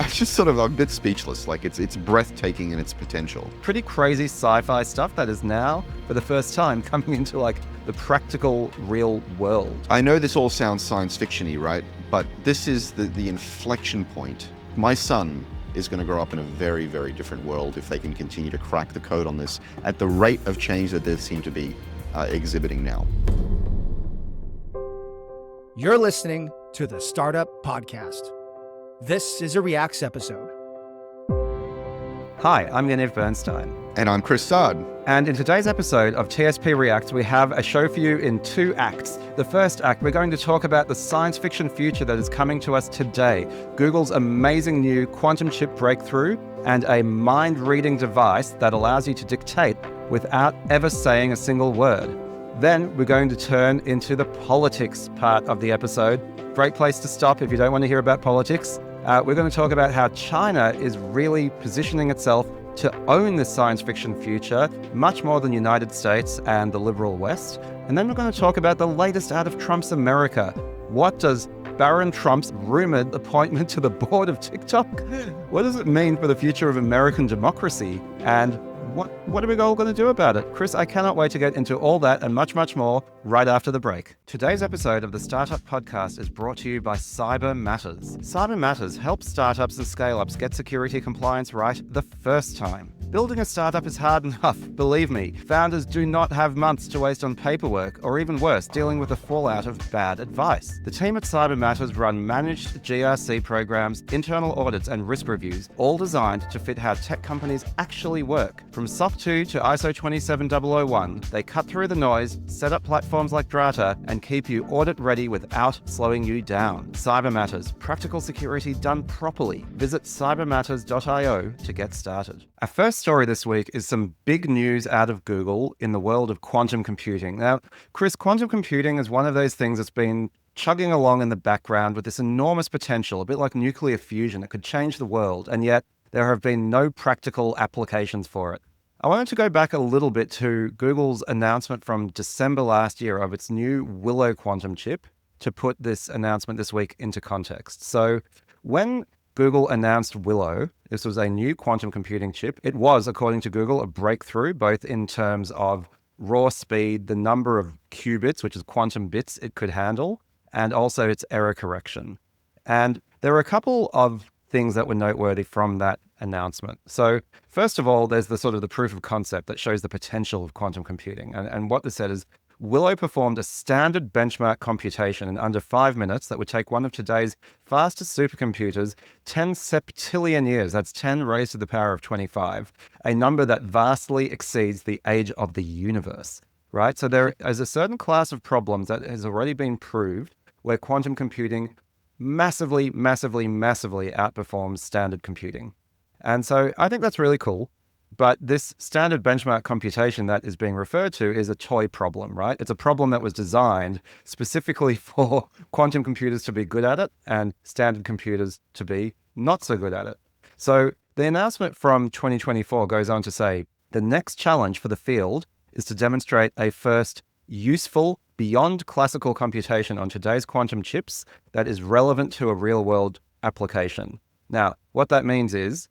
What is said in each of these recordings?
I'm a bit speechless. Like it's breathtaking in its potential. Pretty crazy sci-fi stuff that is now, for the first time, coming into like the practical real world. I know this all sounds science fiction-y, right? But this is the inflection point. My son is going to grow up in a very, very different world if they can continue to crack the code on this at the rate of change that they seem to be exhibiting now. You're listening to the Startup Podcast. This is a Reacts episode. Hi, I'm Yaniv Bernstein. And I'm Chris Saad. And in today's episode of TSP Reacts, we have a show for you in 2 acts. The first act, we're going to talk about the science fiction future that is coming to us today. Google's amazing new quantum chip breakthrough and a mind-reading device that allows you to dictate without ever saying a single word. Then we're going to turn into the politics part of the episode. Great place to stop if you don't want to hear about politics. We're going to talk about how China is really positioning itself to own this science fiction future, much more than the United States and the liberal West. And then we're going to talk about the latest out of Trump's America. What does Baron Trump's rumored appointment to the board of TikTok? What does it mean for the future of American democracy? And what are we all going to do about it? Chris, I cannot wait to get into all that and much, much more right after the break. Today's episode of the Startup Podcast is brought to you by Cyber Matters. Cyber Matters helps startups and scale-ups get security compliance right the first time. Building a startup is hard enough, believe me. Founders do not have months to waste on paperwork, or even worse, dealing with the fallout of bad advice. The team at Cyber Matters run managed GRC programs, internal audits, and risk reviews, all designed to fit how tech companies actually work. From SOC 2 to ISO 27001, they cut through the noise, set up platforms like Drata, and keep you audit ready without slowing you down. Cyber Matters, practical security done properly. Visit cybermatters.io to get started. Our first story this week is some big news out of Google in the world of quantum computing. Now, Chris, quantum computing is one of those things that's been chugging along in the background with this enormous potential, a bit like nuclear fusion. It could change the world, and yet there have been no practical applications for it. I wanted to go back a little bit to Google's announcement from December last year of its new Willow quantum chip to put this announcement this week into context. So when Google announced Willow, this was a new quantum computing chip. It was, according to Google, a breakthrough, both in terms of raw speed, the number of qubits, which is quantum bits it could handle, and also its error correction. And there were a couple of things that were noteworthy from that announcement. So first of all, there's the proof of concept that shows the potential of quantum computing. And what this said is, Willow performed a standard benchmark computation in under 5 minutes that would take one of today's fastest supercomputers 10 septillion years. That's 10 raised to the power of 25, a number that vastly exceeds the age of the universe, right? So there is a certain class of problems that has already been proved where quantum computing massively, massively, massively outperforms standard computing. And so I think that's really cool. But this standard benchmark computation that is being referred to is a toy problem, right? It's a problem that was designed specifically for quantum computers to be good at it and standard computers to be not so good at it. So the announcement from 2024 goes on to say, the next challenge for the field is to demonstrate a first useful beyond classical computation on today's quantum chips that is relevant to a real-world application. Now, what that means is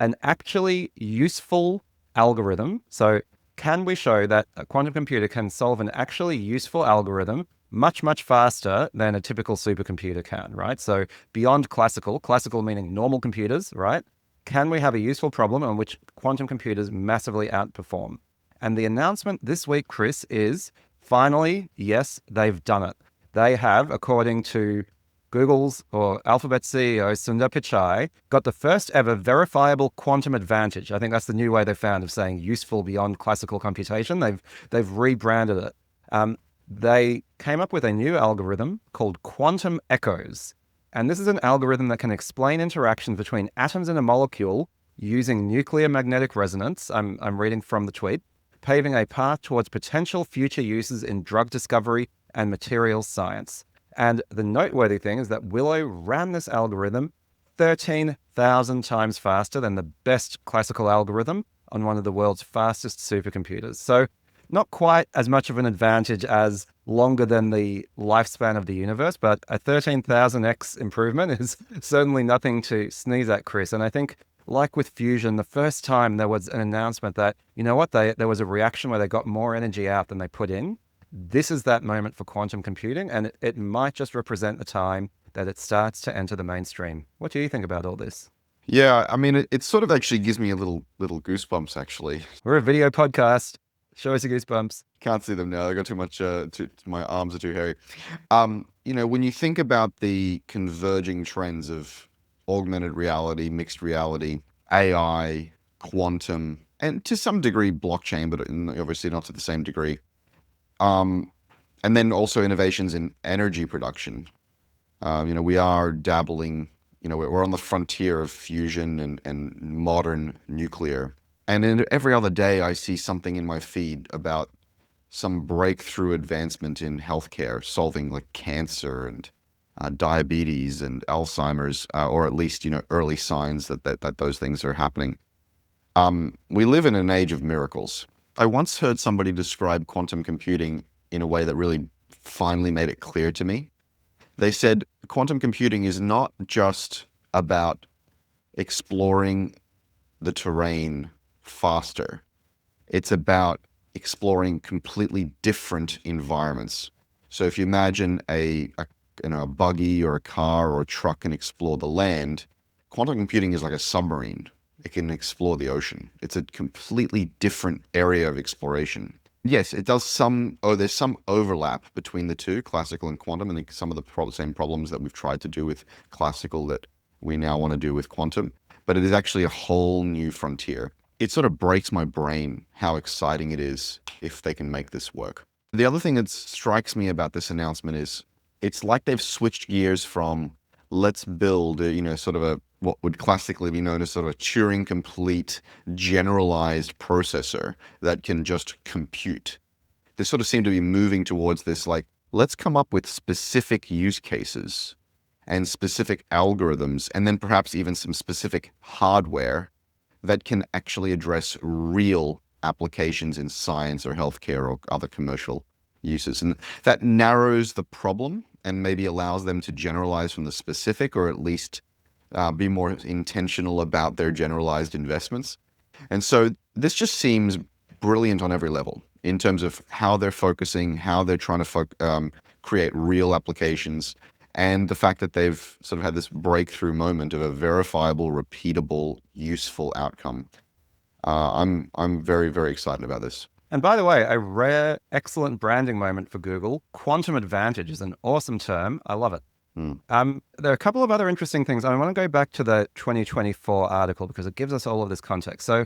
an actually useful algorithm. So can we show that a quantum computer can solve an actually useful algorithm much, much faster than a typical supercomputer can, right? So beyond classical meaning normal computers, right? Can we have a useful problem on which quantum computers massively outperform? And the announcement this week, Chris, is finally, yes, they've done it. They have, according to Google's or Alphabet CEO Sundar Pichai, got the first ever verifiable quantum advantage. I think that's the new way they found of saying useful beyond classical computation. They've rebranded it. They came up with a new algorithm called quantum echoes. And this is an algorithm that can explain interactions between atoms in a molecule using nuclear magnetic resonance. I'm reading from the tweet, paving a path towards potential future uses in drug discovery and materials science. And the noteworthy thing is that Willow ran this algorithm 13,000 times faster than the best classical algorithm on one of the world's fastest supercomputers. So not quite as much of an advantage as longer than the lifespan of the universe, but a 13,000x improvement is certainly nothing to sneeze at, Chris. And I think, like with fusion, the first time there was an announcement that, you know what, there was a reaction where they got more energy out than they put in. This is that moment for quantum computing, and it might just represent the time that it starts to enter the mainstream. What do you think about all this? Yeah, I mean, it sort of actually gives me a little goosebumps, actually. We're a video podcast. Show us the goosebumps. Can't see them now. I got too much, my arms are too hairy. When you think about the converging trends of augmented reality, mixed reality, AI, quantum, and to some degree blockchain, but obviously not to the same degree. And then also innovations in energy production. We are dabbling, we're on the frontier of fusion and modern nuclear. And then every other day I see something in my feed about some breakthrough advancement in healthcare, solving like cancer and diabetes and Alzheimer's, or at least, early signs that those things are happening. We live in an age of miracles. I once heard somebody describe quantum computing in a way that really finally made it clear to me. They said quantum computing is not just about exploring the terrain faster. It's about exploring completely different environments. So if you imagine a buggy or a car or a truck can explore the land, quantum computing is like a submarine. It can explore the ocean. It's a completely different area of exploration. Yes, it does there's some overlap between the two, classical and quantum, and some of the same problems that we've tried to do with classical that we now want to do with quantum. But it is actually a whole new frontier. It sort of breaks my brain how exciting it is if they can make this work. The other thing that strikes me about this announcement is it's like they've switched gears from let's build what would classically be known as sort of a Turing complete generalized processor that can just compute. They sort of seem to be moving towards this, like, let's come up with specific use cases and specific algorithms, and then perhaps even some specific hardware that can actually address real applications in science or healthcare or other commercial uses. And that narrows the problem and maybe allows them to generalize from the specific, or at least be more intentional about their generalized investments. And so this just seems brilliant on every level in terms of how they're focusing, how they're trying to create real applications, and the fact that they've sort of had this breakthrough moment of a verifiable, repeatable, useful outcome. I'm very, very excited about this. And by the way, a rare, excellent branding moment for Google. Quantum advantage is an awesome term. I love it. There are a couple of other interesting things. I want to go back to the 2024 article because it gives us all of this context. So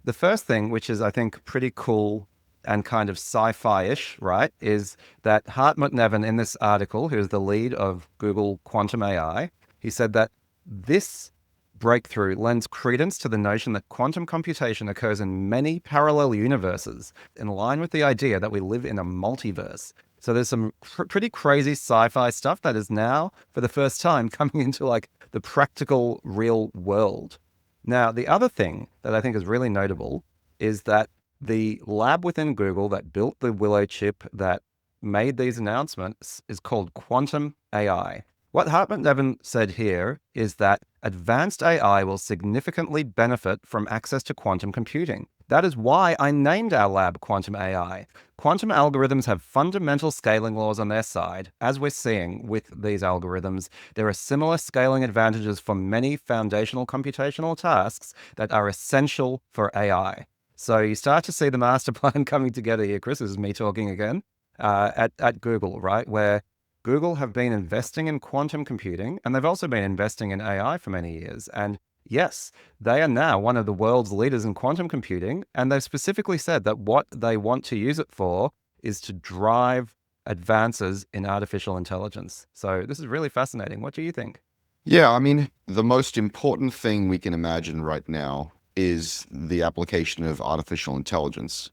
the first thing, which is, I think, pretty cool and kind of sci-fi-ish, right, is that Hartmut Neven in this article, who's the lead of Google Quantum AI, he said that this breakthrough lends credence to the notion that quantum computation occurs in many parallel universes, in line with the idea that we live in a multiverse. So there's some pretty crazy sci-fi stuff that is now, for the first time, coming into like the practical real world. Now, the other thing that I think is really notable is that the lab within Google that built the Willow chip that made these announcements is called Quantum AI. What Hartmut Neven said here is that advanced AI will significantly benefit from access to quantum computing. That is why I named our lab Quantum AI. Quantum algorithms have fundamental scaling laws on their side. As we're seeing with these algorithms, there are similar scaling advantages for many foundational computational tasks that are essential for AI. So you start to see the master plan coming together here. Chris, this is me talking again, at Google, right? Where Google have been investing in quantum computing, and they've also been investing in AI for many years. And yes, they are now one of the world's leaders in quantum computing, and they've specifically said that what they want to use it for is to drive advances in artificial intelligence. So this is really fascinating. What do you think? Yeah, I mean, the most important thing we can imagine right now is the application of artificial intelligence.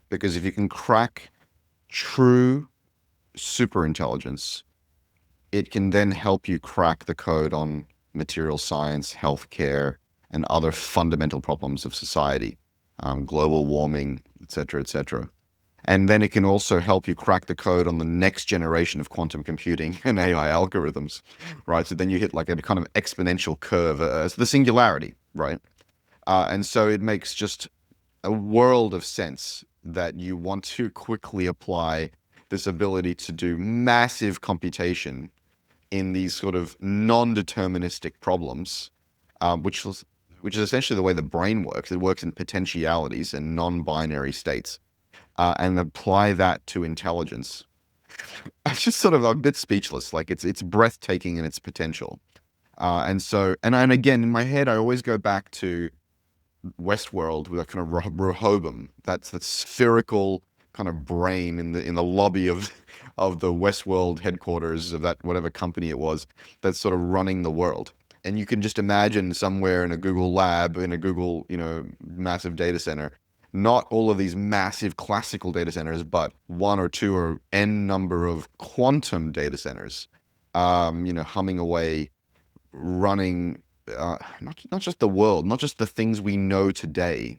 Because if you can crack true superintelligence, it can then help you crack the code on material science, healthcare, and other fundamental problems of society, global warming, et cetera, et cetera. And then it can also help you crack the code on the next generation of quantum computing and AI algorithms, right? So then you hit like a kind of exponential curve, the singularity, right? And so it makes just a world of sense that you want to quickly apply this ability to do massive computation in these sort of non-deterministic problems, which is essentially the way the brain works. It works in potentialities and non-binary states, and apply that to intelligence. I'm just sort of a bit speechless. Like it's breathtaking in its potential. And again, in my head, I always go back to Westworld with a kind of Rehoboam. That's the spherical kind of brain in the lobby of the Westworld headquarters of that whatever company it was that's sort of running the world. And you can just imagine somewhere in a Google lab, in a Google, massive data center, not all of these massive classical data centers, but one or two or n number of quantum data centers, humming away, running not just the world, not just the things we know today,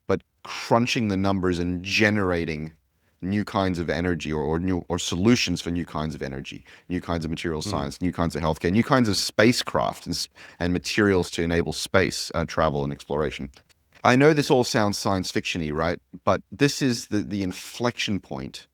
but crunching the numbers and generating new kinds of energy or solutions for new kinds of energy, new kinds of material science, new kinds of healthcare, new kinds of spacecraft and materials to enable space travel and exploration. I know this all sounds science fiction-y, right? But this is the inflection point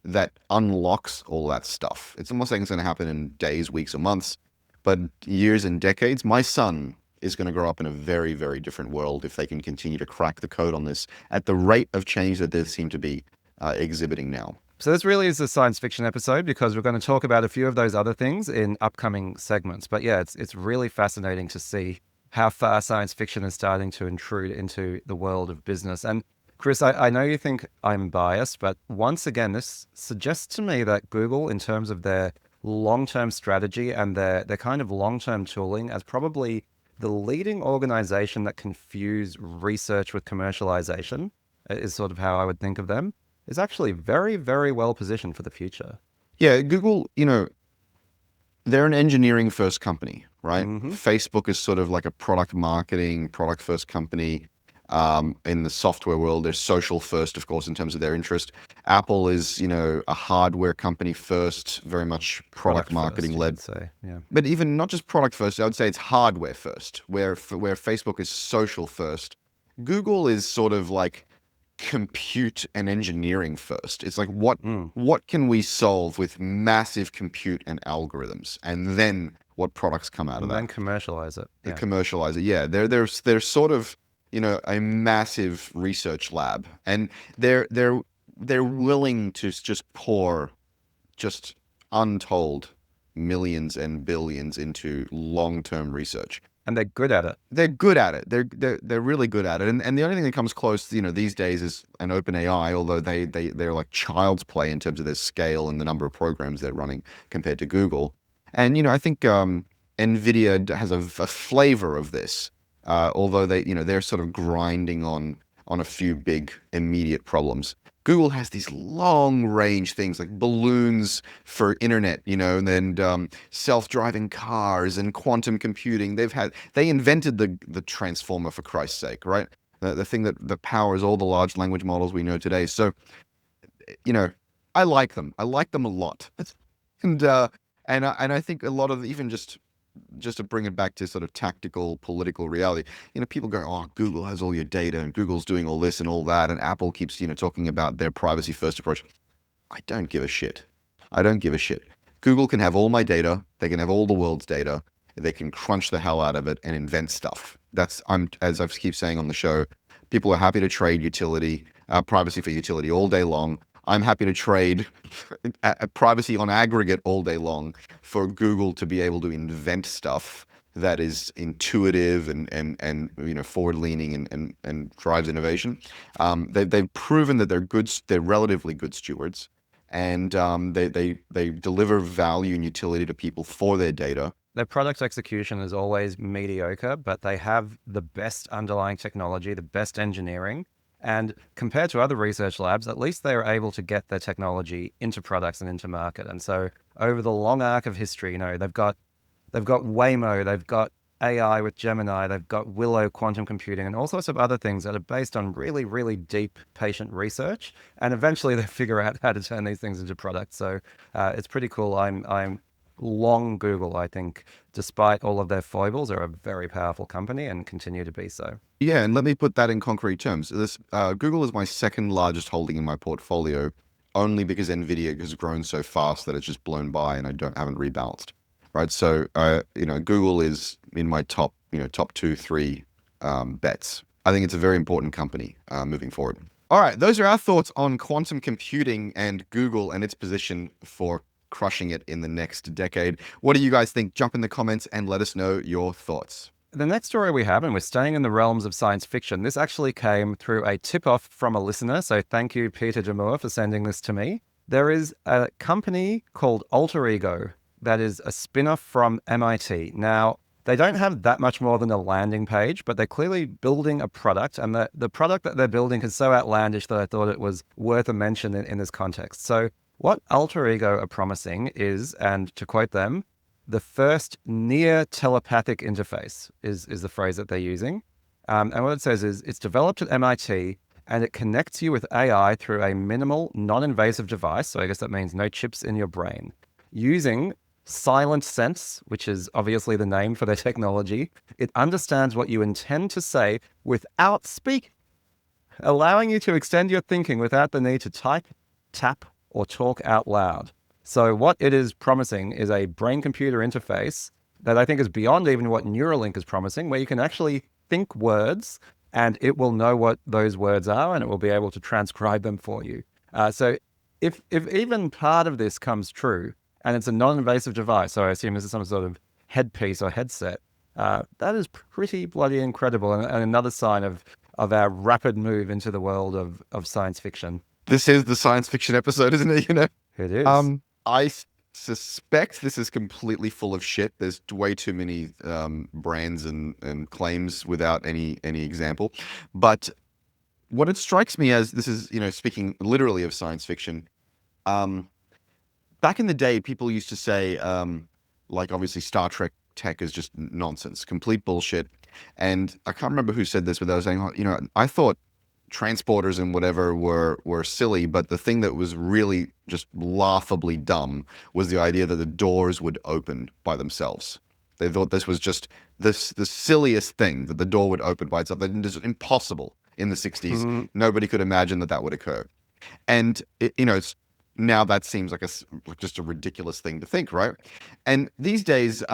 that unlocks all that stuff. It's almost like it's going to happen in days, weeks, or months, but years and decades. My son is going to grow up in a very, very different world if they can continue to crack the code on this at the rate of change that they seem to be exhibiting now. So this really is a science fiction episode because we're going to talk about a few of those other things in upcoming segments. But yeah, it's really fascinating to see how far science fiction is starting to intrude into the world of business. And Chris, I know you think I'm biased, but once again, this suggests to me that Google, in terms of their long-term strategy and their kind of long-term tooling, as probably the leading organization that confuse research with commercialization, is sort of how I would think of them, is actually very, very well positioned for the future. Yeah, Google, they're an engineering first company, right? Mm-hmm. Facebook is sort of like a product marketing, product first company. In the software world, they're social first, of course, in terms of their interest. Apple is, a hardware company first, very much product marketing led. Say, yeah. But even not just product first, I would say it's hardware first, where Facebook is social first. Google is sort of like compute and engineering first. It's like what can we solve with massive compute and algorithms, and then what products come out of that. And then commercialize it. Yeah. Commercialize it. Yeah, they're sort of a massive research lab, and they're willing to just pour just untold millions and billions into long-term research. And they're good at it. They're good at it. They're really good at it. And the only thing that comes close, these days is an OpenAI, although they're like child's play in terms of their scale and the number of programs they're running compared to Google. And I think NVIDIA has a flavor of this, although they're sort of grinding on a few big immediate problems. Google has these long-range things like balloons for internet, and then self-driving cars and quantum computing. They invented the transformer, for Christ's sake, right? The thing that powers all the large language models we know today. So, I like them. I like them a lot, and I think a lot of even just to bring it back to sort of tactical political reality, people go, oh, Google has all your data and Google's doing all this and all that. And Apple keeps, talking about their privacy first approach. I don't give a shit. I don't give a shit. Google can have all my data. They can have all the world's data. They can crunch the hell out of it and invent stuff. As I keep saying on the show, people are happy to trade utility, privacy for utility all day long. I'm happy to trade privacy on aggregate all day long for Google to be able to invent stuff that is intuitive and forward-leaning and drives innovation. They've proven that they're relatively good stewards, and they deliver value and utility to people for their data. Their product execution is always mediocre, but they have the best underlying technology, the best engineering. And compared to other research labs, at least they are able to get their technology into products and into market. And so over the long arc of history, they've got Waymo, they've got AI with Gemini. They've got Willow quantum computing and all sorts of other things that are based on really, really deep patient research. And eventually they figure out how to turn these things into products. So it's pretty cool. I'm long Google, I think, despite all of their foibles, are a very powerful company and continue to be so. Yeah, and let me put that in concrete terms. Google is my second largest holding in my portfolio, only because Nvidia has grown so fast that it's just blown by, and haven't rebalanced. Right, so Google is in my top 2, 3 bets. I think it's a very important company moving forward. All right, those are our thoughts on quantum computing and Google and its position for crushing it in the next decade. What do you guys think? Jump in the comments and let us know your thoughts. The next story we have, and we're staying in the realms of science fiction, this actually came through a tip-off from a listener, so thank you, Peter Demore, for sending this to me. There is a company called Alter Ego that is a spin-off from MIT. Now, they don't have that much more than a landing page, but they're clearly building a product, and the product that they're building is so outlandish that I thought it was worth a mention in this context. So what Alter Ego are promising is, and to quote them, the first near telepathic interface is the phrase that they're using. And what it says is it's developed at MIT and it connects you with AI through a minimal, non-invasive device. So I guess that means no chips in your brain, using Silent Sense, which is obviously the name for their technology. It understands what you intend to say without speaking, allowing you to extend your thinking without the need to type, tap, or talk out loud. So what it is promising is a brain-computer interface that I think is beyond even what Neuralink is promising, where you can actually think words and it will know what those words are and it will be able to transcribe them for you. So if even part of this comes true, and it's a non-invasive device, so I assume this is some sort of headpiece or headset, that is pretty bloody incredible, and another sign of our rapid move into the world of science fiction. This is the science fiction episode, isn't it? It is. I suspect this is completely full of shit. There's way too many brands and claims without any example. But what it strikes me as, this is, speaking literally of science fiction, back in the day, people used to say, obviously Star Trek tech is just nonsense, complete bullshit. And I can't remember who said this, but they were saying, I thought transporters and whatever were silly, but the thing that was really just laughably dumb was the idea that the doors would open by themselves. They thought this was just the silliest thing, that the door would open by itself. That is impossible in the 60s. Mm-hmm. Nobody could imagine that would occur. And it's now that seems like just a ridiculous thing to think, right? And these days,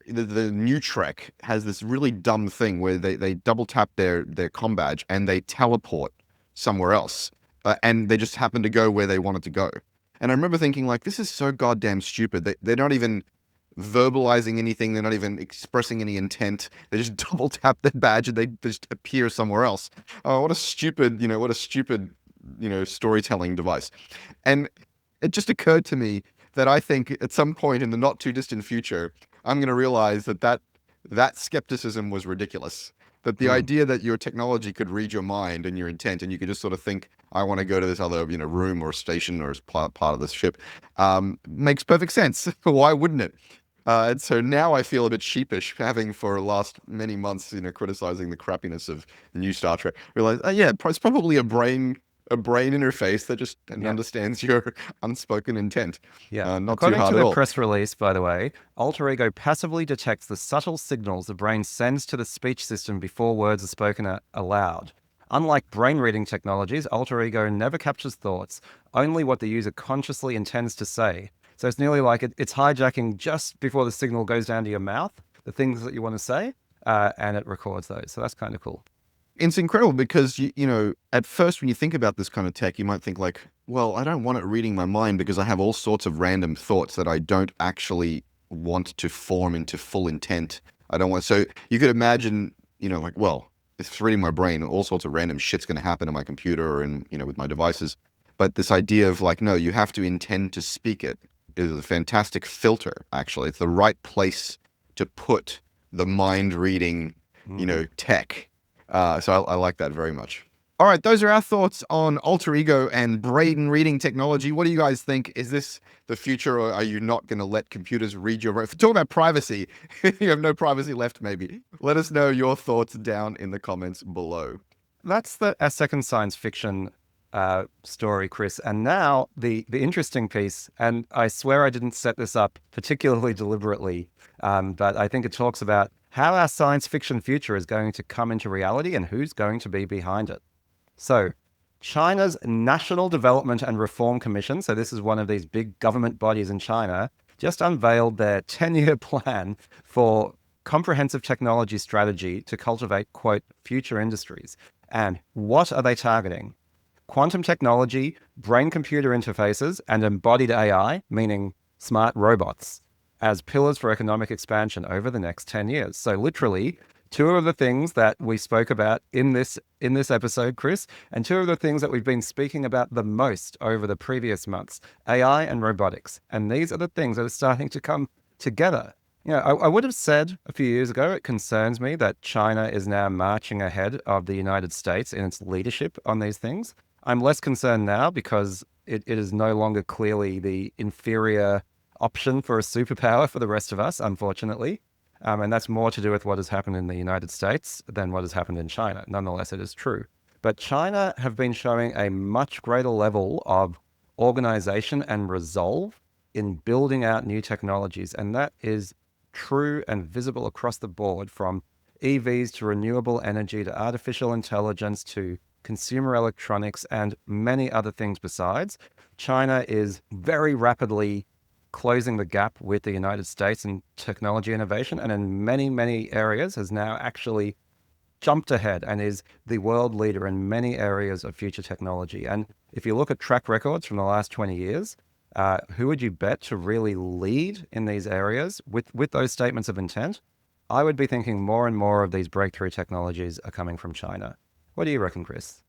the new Trek has this really dumb thing where they double tap their comm badge and they teleport somewhere else, and they just happen to go where they wanted to go. And I remember thinking, this is so goddamn stupid. They're not even verbalizing anything. They're not even expressing any intent. They just double tap their badge and they just appear somewhere else. Oh, what a stupid storytelling device. And it just occurred to me that I think at some point in the not too distant future, I'm going to realize that skepticism was ridiculous. That the idea that your technology could read your mind and your intent, and you could just sort of think, I want to go to this other, room or station or part of this ship, makes perfect sense. Why wouldn't it? And so now I feel a bit sheepish, having for the last many months, criticizing the crappiness of new Star Trek. Realize, it's probably a brain interface that just understands your unspoken intent. Yeah. Not According too hard to at the all. press release, by the way, Alter Ego passively detects the subtle signals the brain sends to the speech system before words are spoken aloud. Unlike brain reading technologies, Alter Ego never captures thoughts, only what the user consciously intends to say. So it's nearly like it's hijacking just before the signal goes down to your mouth, the things that you want to say, and it records those. So that's kind of cool. It's incredible because, at first when you think about this kind of tech, you might think well, I don't want it reading my mind because I have all sorts of random thoughts that I don't actually want to form into full intent. So you could imagine, well, if it's reading my brain, all sorts of random shit's going to happen on my computer and, with my devices. But this idea of no, you have to intend to speak it is a fantastic filter, actually. It's the right place to put the mind reading, tech. So I like that very much. All right, those are our thoughts on alter ego and brain reading technology. What do you guys think? Is this the future, or are you not going to let computers read your brain? Talk about privacy. You have no privacy left, maybe. Let us know your thoughts down in the comments below. That's our second science fiction story, Chris. And now the interesting piece, and I swear I didn't set this up particularly deliberately, but I think it talks about how our science fiction future is going to come into reality and who's going to be behind it. So, China's National Development and Reform Commission, so this is one of these big government bodies in China, just unveiled their 10-year plan for comprehensive technology strategy to cultivate, quote, future industries. And what are they targeting? Quantum technology, brain-computer interfaces, and embodied AI, meaning smart robots, as pillars for economic expansion over the next 10 years. So literally, two of the things that we spoke about in this episode, Chris, and two of the things that we've been speaking about the most over the previous months, AI and robotics. And these are the things that are starting to come together. You know, I would have said a few years ago, it concerns me that China is now marching ahead of the United States in its leadership on these things. I'm less concerned now because it is no longer clearly the inferior option for a superpower for the rest of us, unfortunately. And that's more to do with what has happened in the United States than what has happened in China. Nonetheless, it is true. But China have been showing a much greater level of organization and resolve in building out new technologies. And that is true and visible across the board, from EVs to renewable energy to artificial intelligence to consumer electronics and many other things besides. China is very rapidly closing the gap with the United States in technology innovation, and in many, many areas has now actually jumped ahead and is the world leader in many areas of future technology. And if you look at track records from the last 20 years, who would you bet to really lead in these areas with those statements of intent? I would be thinking more and more of these breakthrough technologies are coming from China. What do you reckon, Chris?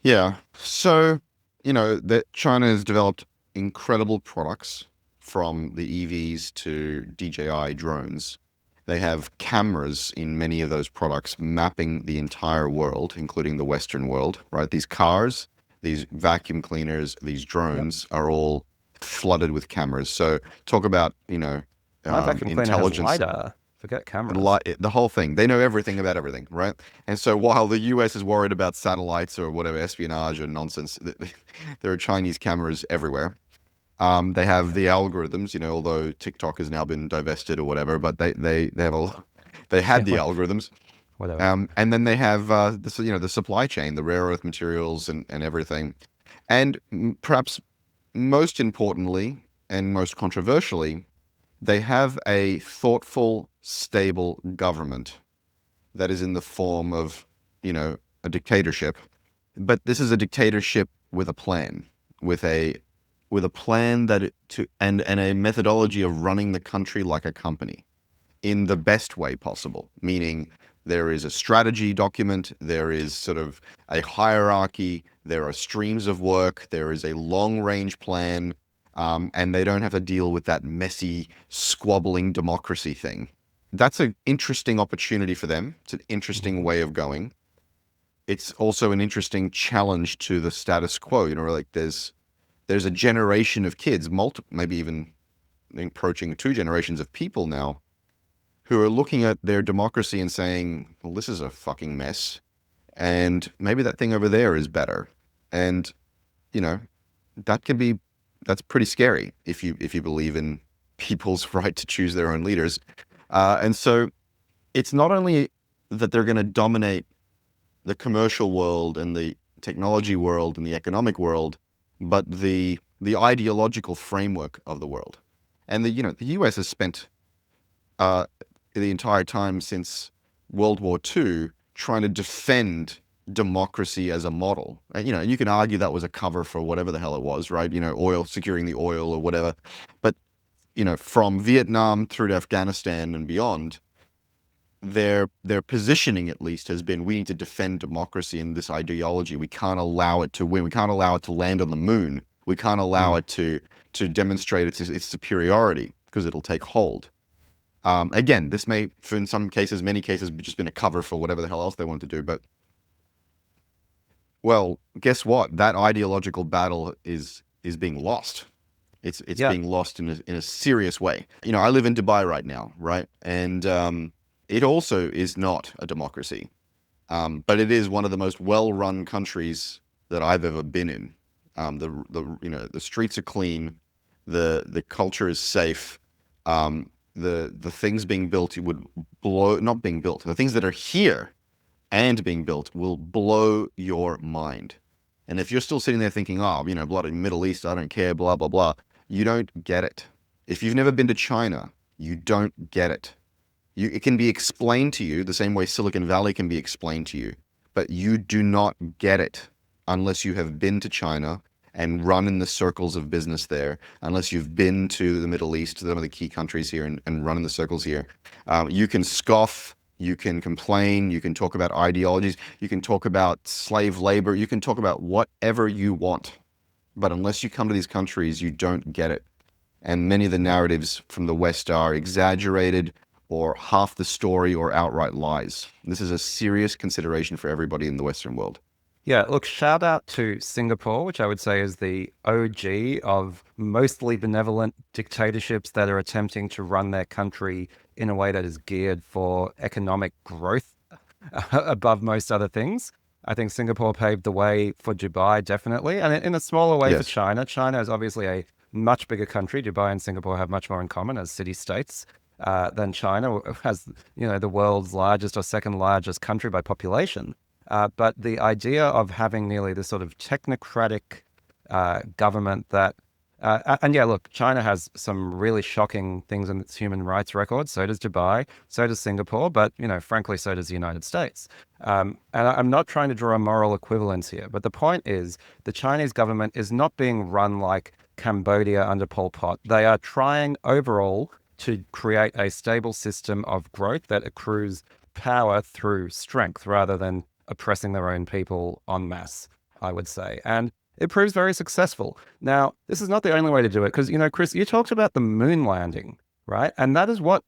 Yeah. So, that China has developed incredible products, from the EVs to DJI drones. They have cameras in many of those products mapping the entire world, including the Western world, right? These cars, these vacuum cleaners, these drones are all flooded with cameras. So talk about, My vacuum cleaner intelligence. has LiDAR. Forget cameras. The whole thing. They know everything about everything, right? And so while the US is worried about satellites or whatever, espionage or nonsense, there are Chinese cameras everywhere. They have the algorithms, although TikTok has now been divested or whatever, but they had the algorithms. Whatever. And then they have the supply chain, the rare earth materials and everything. And perhaps most importantly and most controversially, they have a thoughtful, stable government that is in the form of, a dictatorship. But this is a dictatorship with a plan, with a plan and a methodology of running the country like a company in the best way possible, meaning there is a strategy document, there is sort of a hierarchy, there are streams of work, there is a long-range plan, and they don't have to deal with that messy, squabbling democracy thing. That's an interesting opportunity for them. It's an interesting way of going. It's also an interesting challenge to the status quo. Like there's a generation of kids, maybe even approaching 2 generations of people now, who are looking at their democracy and saying, well, this is a fucking mess. And maybe that thing over there is better. And, that's pretty scary if you believe in people's right to choose their own leaders. And so it's not only that they're going to dominate the commercial world and the technology world and the economic world, but the ideological framework of the world. And the US has spent the entire time since World War II trying to defend democracy as a model. And, you can argue that was a cover for whatever the hell it was, right? Oil, securing the oil or whatever. But, from Vietnam through to Afghanistan and beyond, their positioning at least has been, we need to defend democracy and this ideology. We can't allow it to win. We can't allow it to land on the moon. We can't allow it to demonstrate its superiority, because it'll take hold. Again, this may, for in some cases, many cases, just been a cover for whatever the hell else they want to do. But Well, guess what? That ideological battle is being lost. It's Yeah. being lost in a serious way. I live in Dubai right now, right? And it also is not a democracy, but it is one of the most well-run countries that I've ever been in. The streets are clean, the culture is safe. The things being built would blow, not being built, the things that are here and being built will blow your mind. And if you're still sitting there thinking, oh, bloody Middle East, I don't care, blah, blah, blah, you don't get it. If you've never been to China, you don't get it. It can be explained to you the same way Silicon Valley can be explained to you, but you do not get it unless you have been to China and run in the circles of business there, unless you've been to the Middle East, some of the key countries here, and run in the circles here. You can scoff, you can complain, you can talk about ideologies, you can talk about slave labor, you can talk about whatever you want. But unless you come to these countries, you don't get it. And many of the narratives from the West are exaggerated or half the story or outright lies. This is a serious consideration for everybody in the Western world. Yeah, look, shout out to Singapore, which I would say is the OG of mostly benevolent dictatorships that are attempting to run their country in a way that is geared for economic growth above most other things. I think Singapore paved the way for Dubai, definitely, and in a smaller way for Yes. China. China is obviously a much bigger country. Dubai and Singapore have much more in common as city-states than China, has the world's largest or second largest country by population. But the idea of having nearly this sort of technocratic government that, and yeah, look, China has some really shocking things in its human rights record. So does Dubai, so does Singapore, but frankly, so does the United States. And I'm not trying to draw a moral equivalence here, but the point is the Chinese government is not being run like Cambodia under Pol Pot. They are trying overall to create a stable system of growth that accrues power through strength rather than oppressing their own people en masse, I would say. And it proves very successful. Now, this is not the only way to do it because, Chris, you talked about the moon landing, right? And that is what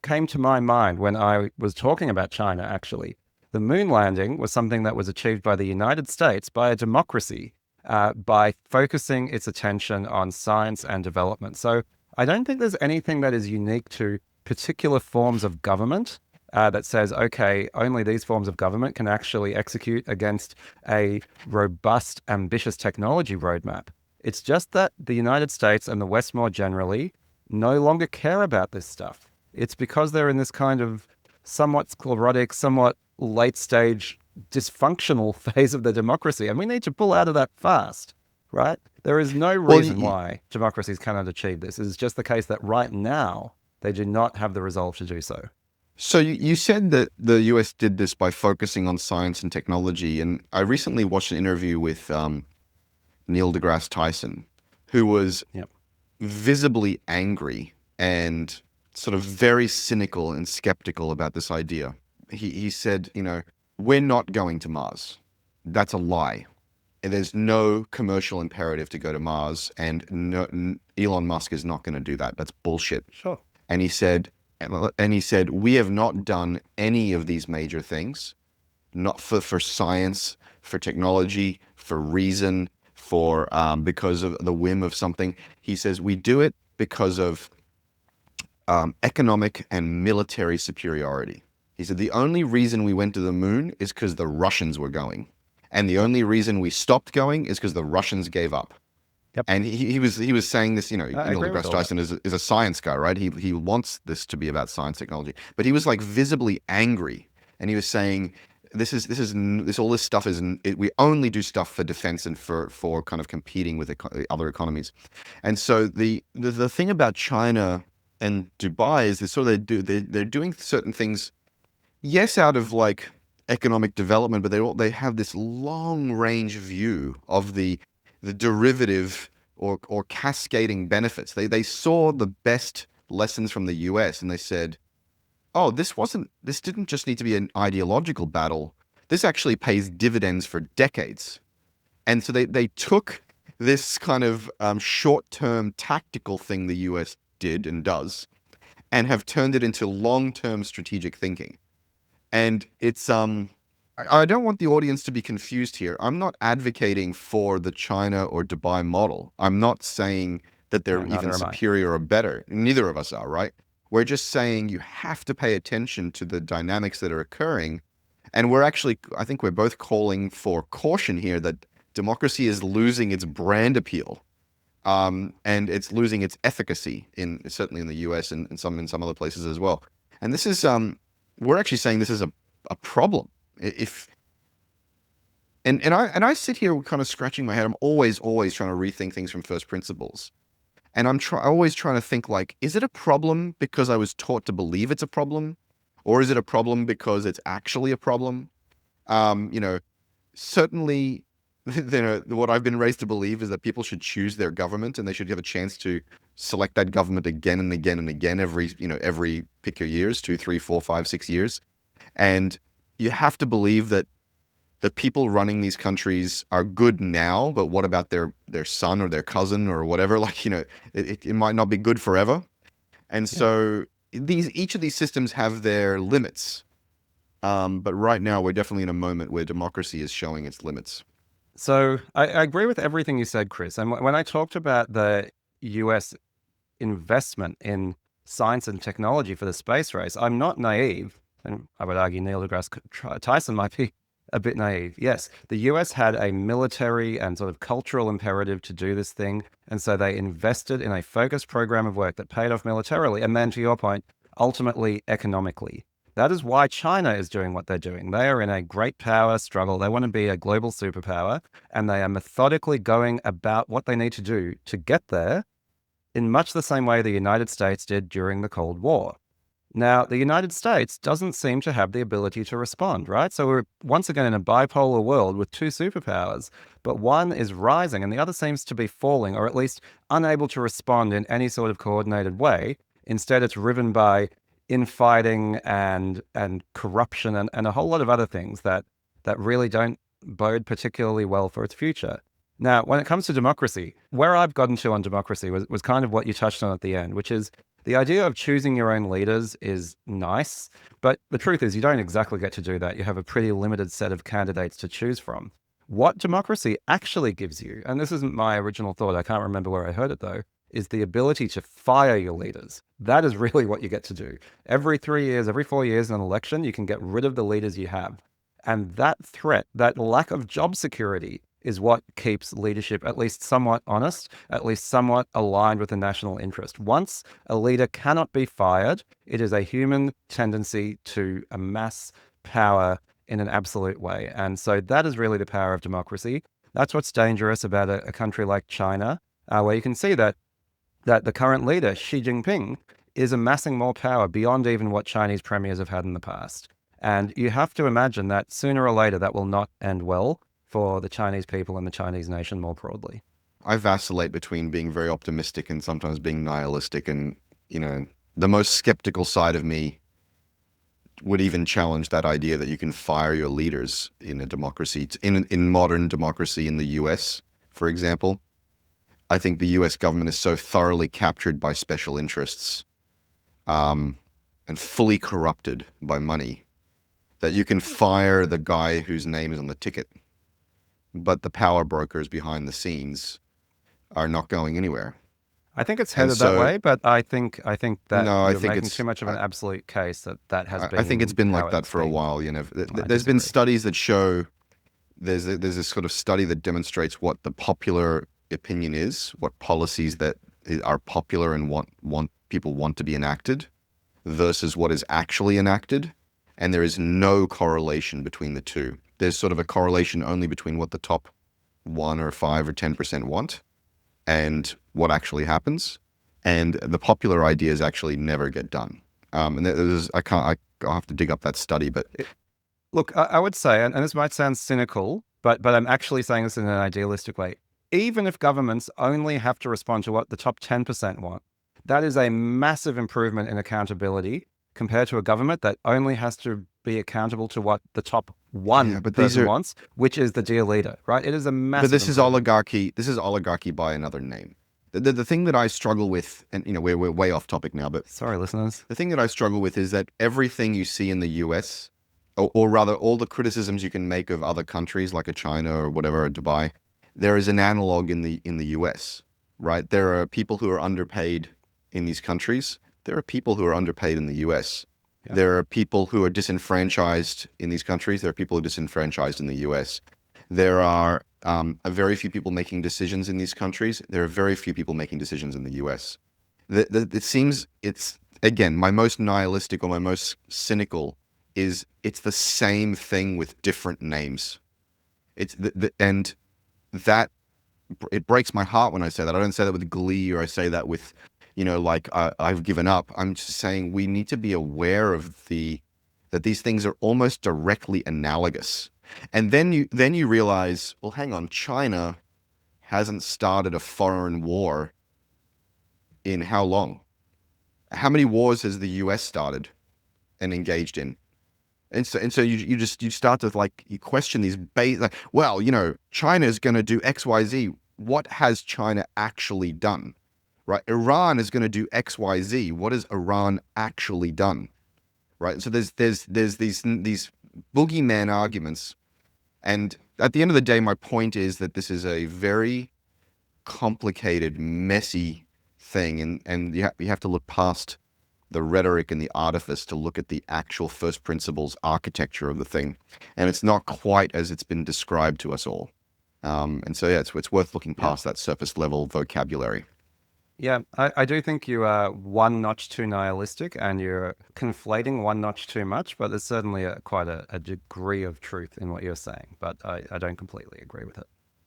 came to my mind when I was talking about China, actually. The moon landing was something that was achieved by the United States, by a democracy, by focusing its attention on science and development. So I don't think there's anything that is unique to particular forms of government that says, okay, only these forms of government can actually execute against a robust, ambitious technology roadmap. It's just that the United States and the West more generally no longer care about this stuff. It's because they're in this kind of somewhat sclerotic, somewhat late stage dysfunctional phase of the democracy. And we need to pull out of that fast, right? There is no reason why democracies cannot achieve this. It's just the case that right now, they do not have the resolve to do so. So you said that the US did this by focusing on science and technology, and I recently watched an interview with Neil deGrasse Tyson, who was visibly angry and sort of very cynical and skeptical about this idea. He said, we're not going to Mars. That's a lie. And there's no commercial imperative to go to Mars, and Elon Musk is not going to do that. That's bullshit. Sure. And he said, we have not done any of these major things, not for science, for technology, for reason, for because of the whim of something. He says we do it because of economic and military superiority. He said the only reason we went to the moon is because the Russians were going, and the only reason we stopped going is because the Russians gave up. Yep. And he was saying this, Neil agree with deGrasse all Tyson is a science guy, right? He wants this to be about science technology, but he was like visibly angry, and he was saying all this stuff we only do stuff for defense and for kind of competing with other economies. And so the thing about China and Dubai is they're doing certain things, yes, out of like economic development, but they have this long range view of the derivative or cascading benefits. They saw the best lessons from the US and they said, oh, this didn't just need to be an ideological battle. This actually pays dividends for decades. And so they took this kind of short-term tactical thing the US did and does and have turned it into long-term strategic thinking. And it's I don't want the audience to be confused here. I'm not advocating for the China or Dubai model. I'm not saying that No, they're even neither am I. superior or better. Neither of us are, right? We're just saying you have to pay attention to the dynamics that are occurring. And we're actually, I think we're both calling for caution here that democracy is losing its brand appeal. And it's losing its efficacy certainly in the US and in some other places as well. And this is we're actually saying this is a problem. If I sit here kind of scratching my head. I'm always trying to rethink things from first principles. And always trying to think like, is it a problem because I was taught to believe it's a problem? Or is it a problem because it's actually a problem? You know, certainly, what I've been raised to believe is that people should choose their government and they should have a chance to select that government again and again and again every pick your years, 2, 3, 4, 5, 6 years. And you have to believe that the people running these countries are good now, but what about their son or their cousin or whatever? Like, it might not be good forever. And so each of these systems have their limits. But right now we're definitely in a moment where democracy is showing its limits. So I agree with everything you said, Chris. And when I talked about the US investment in science and technology for the space race, I'm not naive. And I would argue Neil deGrasse Tyson might be a bit naive. Yes, the US had a military and sort of cultural imperative to do this thing. And so they invested in a focused program of work that paid off militarily. And then, to your point, ultimately economically. That is why China is doing what they're doing. They are in a great power struggle. They want to be a global superpower, and they are methodically going about what they need to do to get there in much the same way the United States did during the Cold War. Now, the United States doesn't seem to have the ability to respond, right? So we're once again in a bipolar world with two superpowers, but one is rising and the other seems to be falling, or at least unable to respond in any sort of coordinated way. Instead, it's driven by infighting and corruption and a whole lot of other things that really don't bode particularly well for its future. Now, when it comes to democracy, where I've gotten to on democracy was kind of what you touched on at the end, which is the idea of choosing your own leaders is nice, but the truth is you don't exactly get to do that. You have a pretty limited set of candidates to choose from. What democracy actually gives you, and this isn't my original thought, I can't remember where I heard it though, is the ability to fire your leaders. That is really what you get to do. Every 3 years, every 4 years in an election, you can get rid of the leaders you have. And that threat, that lack of job security, is what keeps leadership at least somewhat honest, at least somewhat aligned with the national interest. Once a leader cannot be fired, it is a human tendency to amass power in an absolute way. And so that is really the power of democracy. That's what's dangerous about a country like China, where you can see that the current leader, Xi Jinping, is amassing more power beyond even what Chinese premiers have had in the past. And you have to imagine that sooner or later that will not end well for the Chinese people and the Chinese nation more broadly. I vacillate between being very optimistic and sometimes being nihilistic. And, the most skeptical side of me would even challenge that idea that you can fire your leaders in a democracy, in modern democracy in the US, for example. I think the US government is so thoroughly captured by special interests and fully corrupted by money that you can fire the guy whose name is on the ticket, but the power brokers behind the scenes are not going anywhere. I think it's headed that way, but I think that you're making too much of an absolute case that has been. I think it's been like that for a while. There's been studies that show there's this sort of study that demonstrates what the popular opinion is, what policies that are popular and people want to be enacted versus what is actually enacted. And there is no correlation between the two. There's sort of a correlation only between what the top 1 or 5 or 10% want and what actually happens. And the popular ideas actually never get done. And I'll have to dig up that study, but look, I would say, and this might sound cynical, but I'm actually saying this in an idealistic way. Even if governments only have to respond to what the top 10% want, that is a massive improvement in accountability compared to a government that only has to be accountable to what the top 1% wants, which is the dear leader, right? It is a massive. But this is oligarchy. This is oligarchy by another name. The thing that I struggle with, and we're way off topic now, but sorry, listeners. The thing that I struggle with is that everything you see in the US or rather, all the criticisms you can make of other countries like a China or whatever, or Dubai, there is an analog in the US, right? There are people who are underpaid in these countries. There are people who are underpaid in the US. Yeah. There are people who are disenfranchised in these countries. There are people who are disenfranchised in the US. There are a very few people making decisions in these countries. There are very few people making decisions in the US. It seems it's, again, my most nihilistic or my most cynical is it's the same thing with different names. It's and that it breaks my heart when I say that. I don't say that with glee, or I say that with, like I've given up. I'm just saying we need to be aware of that these things are almost directly analogous. And then you realize, well, hang on, China hasn't started a foreign war in how long? How many wars has the US started and engaged in? And so you start to you question these well, China is going to do XYZ. What has China actually done? Right? Iran is going to do XYZ. What has Iran actually done? Right? So there's these boogeyman arguments. And at the end of the day, my point is that this is a very complicated, messy thing, and you have to look past the rhetoric and the artifice to look at the actual first principles architecture of the thing. And it's not quite as it's been described to us all. And so, yeah, it's worth looking past that surface level vocabulary. Yeah, I do think you are one notch too nihilistic and you're conflating one notch too much, but there's certainly quite a degree of truth in what you're saying, but I don't completely agree with it.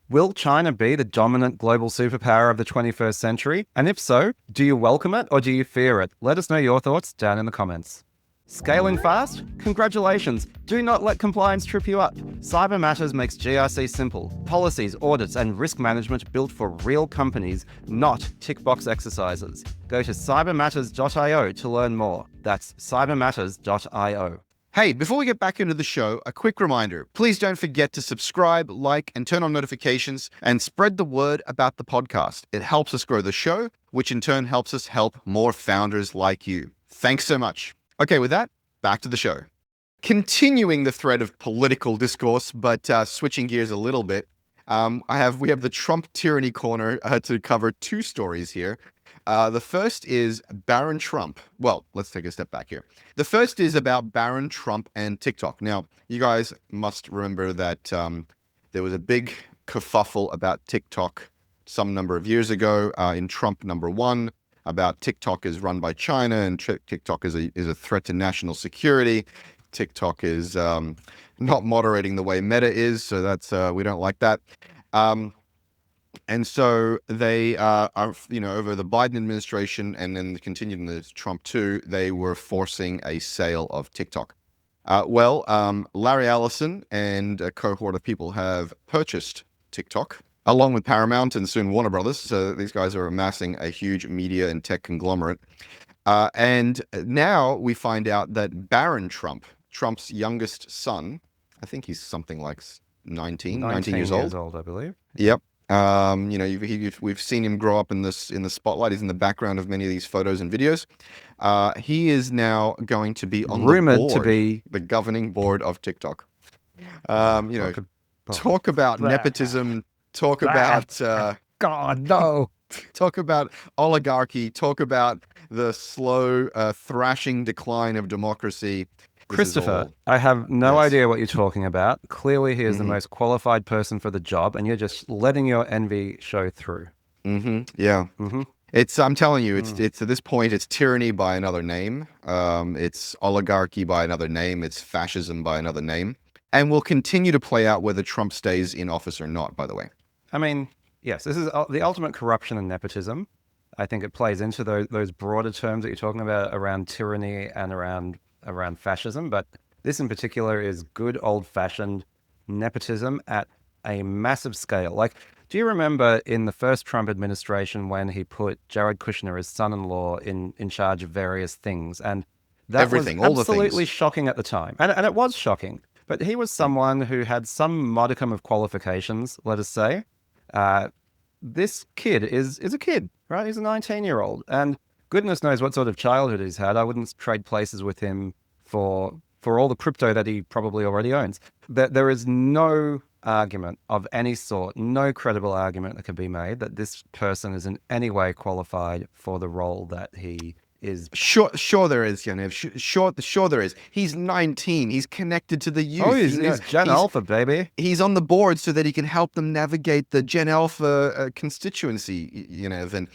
Will China be the dominant global superpower of the 21st century? And if so, do you welcome it or do you fear it? Let us know your thoughts down in the comments. Scaling fast? Congratulations! Do not let compliance trip you up. Cyber Matters makes GRC simple. Policies, audits, and risk management built for real companies, not tick box exercises. Go to cybermatters.io to learn more. That's cybermatters.io. Hey, before we get back into the show, a quick reminder. Please don't forget to subscribe, like, and turn on notifications, and spread the word about the podcast. It helps us grow the show, which in turn helps us help more founders like you. Thanks so much. Okay, with that, back to the show. Continuing the thread of political discourse, but switching gears a little bit, we have the Trump tyranny corner to cover two stories here. The first is Baron Trump. Well, let's take a step back here. The first is about Baron Trump and TikTok. Now, you guys must remember that there was a big kerfuffle about TikTok some number of years ago in Trump #1 about TikTok is run by China and TikTok is a threat to national security. TikTok is not moderating the way Meta is, so that's we don't like that. And so they are, over the Biden administration and then continued in the Trump too, they were forcing a sale of TikTok. Larry Ellison and a cohort of people have purchased TikTok, along with Paramount and soon Warner Brothers. So these guys are amassing a huge media and tech conglomerate. And now we find out that Baron Trump, Trump's youngest son, I think he's something like 19 years old. I believe. Yep. We've seen him grow up in the spotlight. He's in the background of many of these photos and videos. He is now going to be on the governing board of TikTok. Talk about nepotism. Talk about God, no. Talk about oligarchy. Talk about the slow thrashing decline of democracy. Christopher, I have no idea what you're talking about. Clearly, he is the most qualified person for the job, and you're just letting your envy show through. Yeah. I'm telling you, it's at this point, it's tyranny by another name. It's oligarchy by another name. It's fascism by another name, and will continue to play out whether Trump stays in office or not. By the way, I mean, yes, this is the ultimate corruption and nepotism. I think it plays into those broader terms that you're talking about around tyranny and around fascism, but this in particular is good old-fashioned nepotism at a massive scale. Like, do you remember in the first Trump administration when he put Jared Kushner, his son-in-law, in charge of various things? And that was absolutely shocking at the time. And it was shocking. But he was someone who had some modicum of qualifications, let us say. This kid is a kid, right? He's a 19-year-old. And goodness knows what sort of childhood he's had. I wouldn't trade places with him for for all the crypto that he probably already owns. There is no argument of any sort, no credible argument that can be made that this person is in any way qualified for the role that he is. Sure there is, Yaniv. Sure there is. He's 19. He's connected to the youth. Oh, he's Gen Alpha, baby. He's on the board so that he can help them navigate the Gen Alpha constituency, Yaniv. And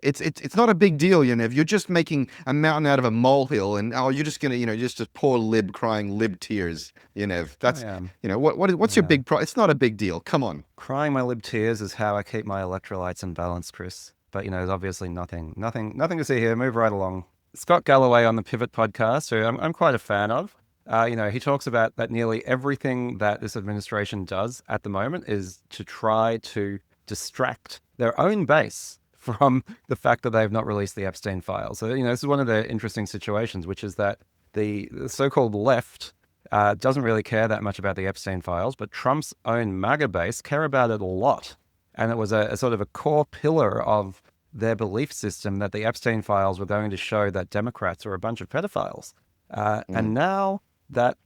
it's not a big deal, Yaniv. You're just making a mountain out of a molehill, and you're just gonna, just a poor lib crying lib tears, Yaniv. That's what's your big It's not a big deal. Come on. Crying my lib tears is how I keep my electrolytes in balance, Chris. But, there's obviously nothing to see here. Move right along. Scott Galloway on the Pivot podcast, who I'm quite a fan of. He talks about that nearly everything that this administration does at the moment is to try to distract their own base from the fact that they've not released the Epstein files. So, this is one of the interesting situations, which is that the so-called left doesn't really care that much about the Epstein files, but Trump's own MAGA base care about it a lot. And it was a sort of a core pillar of their belief system that the Epstein files were going to show that Democrats are a bunch of pedophiles. And now that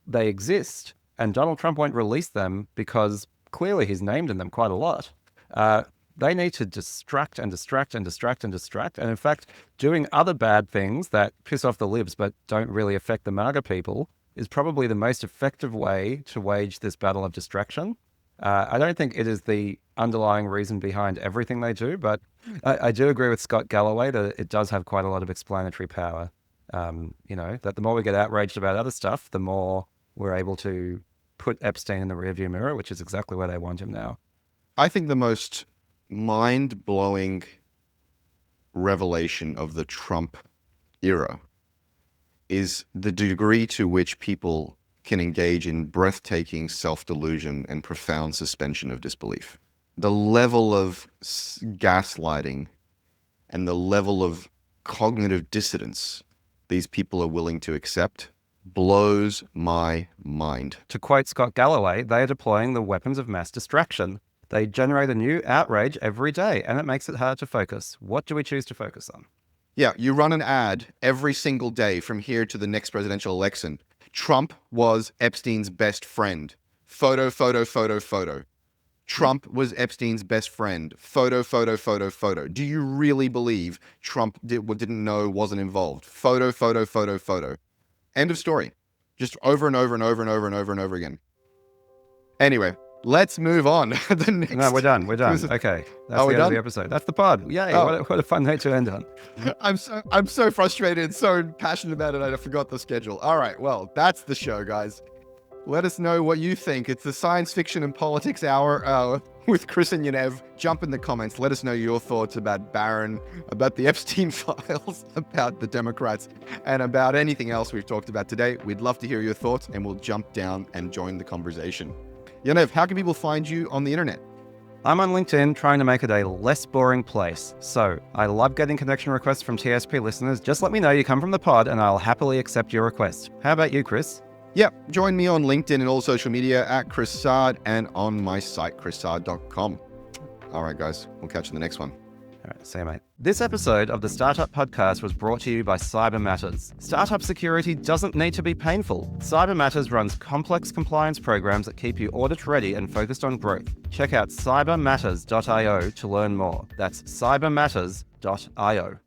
they exist and Donald Trump won't release them because clearly he's named in them quite a lot, they need to distract and distract and distract and distract. And in fact, doing other bad things that piss off the libs but don't really affect the MAGA people is probably the most effective way to wage this battle of distraction. I don't think it is the underlying reason behind everything they do, but I do agree with Scott Galloway that it does have quite a lot of explanatory power. That the more we get outraged about other stuff, the more we're able to put Epstein in the rearview mirror, which is exactly where they want him now. I think the most mind-blowing revelation of the Trump era is the degree to which people can engage in breathtaking self-delusion and profound suspension of disbelief. The level of gaslighting and the level of cognitive dissidence these people are willing to accept blows my mind. To quote Scott Galloway, they are deploying the weapons of mass distraction. They generate a new outrage every day, and it makes it hard to focus. What do we choose to focus on? Yeah, you run an ad every single day from here to the next presidential election. Trump was Epstein's best friend. Photo, photo, photo, photo. Trump was Epstein's best friend. Photo, photo, photo, photo. Do you really believe Trump didn't know, wasn't involved? Photo, photo, photo, photo. End of story. Just over and over and over and over and over and over again. Anyway, let's move on. No, we're done. Okay. That's the end of the episode. That's the pod. Yay. What a fun note to end on. I'm so frustrated and so passionate about it, I forgot the schedule. All right, well, that's the show, guys. Let us know what you think. It's the Science Fiction and Politics Hour with Chris and Yaniv. Jump in the comments. Let us know your thoughts about Barron, about the Epstein files, about the Democrats, and about anything else we've talked about today. We'd love to hear your thoughts, and we'll jump down and join the conversation. Yaniv, how can people find you on the internet? I'm on LinkedIn trying to make it a less boring place. So I love getting connection requests from TSP listeners. Just let me know you come from the pod and I'll happily accept your request. How about you, Chris? Yeah, join me on LinkedIn and all social media at Chris Saad and on my site, chrissaad.com. All right, guys, we'll catch you in the next one. All right, see you, mate. This episode of the Startup Podcast was brought to you by Cyber Matters. Startup security doesn't need to be painful. Cyber Matters runs complex compliance programs that keep you audit ready and focused on growth. Check out cybermatters.io to learn more. That's cybermatters.io.